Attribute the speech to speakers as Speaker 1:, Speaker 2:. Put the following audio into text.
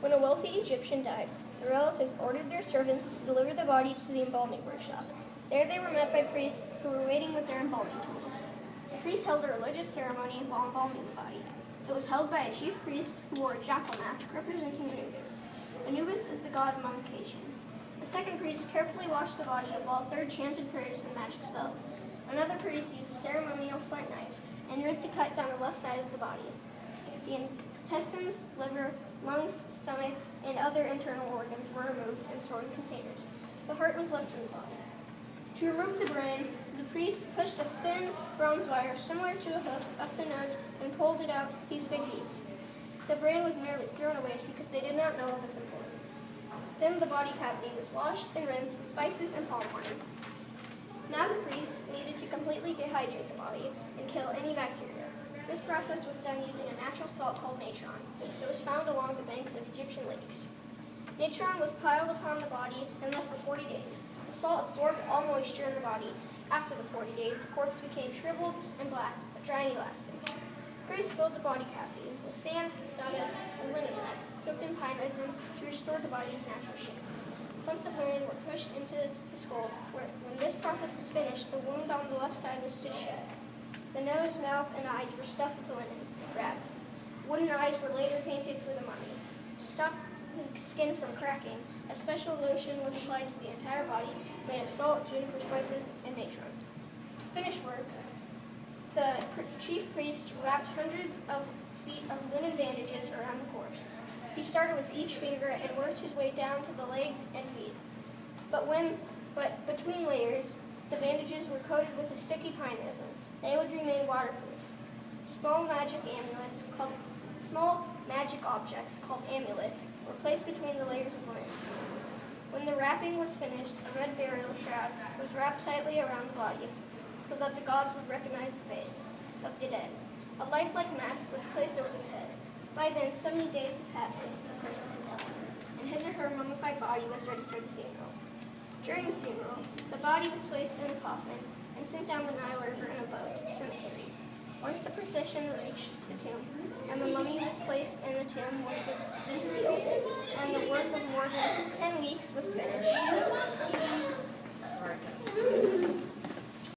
Speaker 1: When a wealthy Egyptian died, the relatives ordered their servants to deliver the body to the embalming workshop. There they were met by priests who were waiting with their embalming tools. The priests held a religious ceremony while embalming the body. It was held by a chief priest who wore a jackal mask representing Anubis. Anubis is the god of mummification. The second priest carefully washed the body while a third chanted prayers and magic spells. Another priest used a ceremonial flint knife and went to cut down the left side of the body. The intestines, liver, lungs, stomach, and other internal organs were removed and stored in containers. The heart was left in the body. To remove the brain, the priest pushed a thin bronze wire similar to a hook up the nose and pulled it out piece by piece. The brain was merely thrown away because they did not know of its importance. Then the body cavity was washed and rinsed with spices and palm wine. Now the priests needed to completely dehydrate the body and kill any bacteria. This process was done using a natural salt called natron. It was found along the banks of Egyptian lakes. Natron was piled upon the body and left for 40 days. The salt absorbed all moisture in the body. After the 40 days, the corpse became shriveled and black, but dry and elastic. Priests filled the body cavity with sand, sawdust, and linen bags soaked in pine resin to restore the body's natural shape. Clumps of linen were pushed into the skull. When this process was finished, the wound on the left side was stitched shut. The nose, mouth, and eyes were stuffed with linen rags. Wooden eyes were later painted for the mummy. To stop the skin from cracking, a special lotion was applied to the entire body, made of salt, juniper spices, and natron. To finish work, the chief priest wrapped hundreds of feet of linen bandages around the corpse. He started with each finger and worked his way down to the legs and feet. But between layers, the bandages were coated with a sticky pine resin. They would remain waterproof. Small magic objects called amulets were placed between the layers of linen. When the wrapping was finished, a red burial shroud was wrapped tightly around the body so that the gods would recognize the face of the dead. A lifelike mask was placed over the head. By then, so many days had passed since the person had died, and his or her mummified body was ready for the funeral. During the funeral, the body was placed in a coffin and sent down the Nile River in a boat to the cemetery. Once the procession reached the tomb, and the mummy was placed in a tomb which was then sealed, and the work of more than 10 weeks was finished.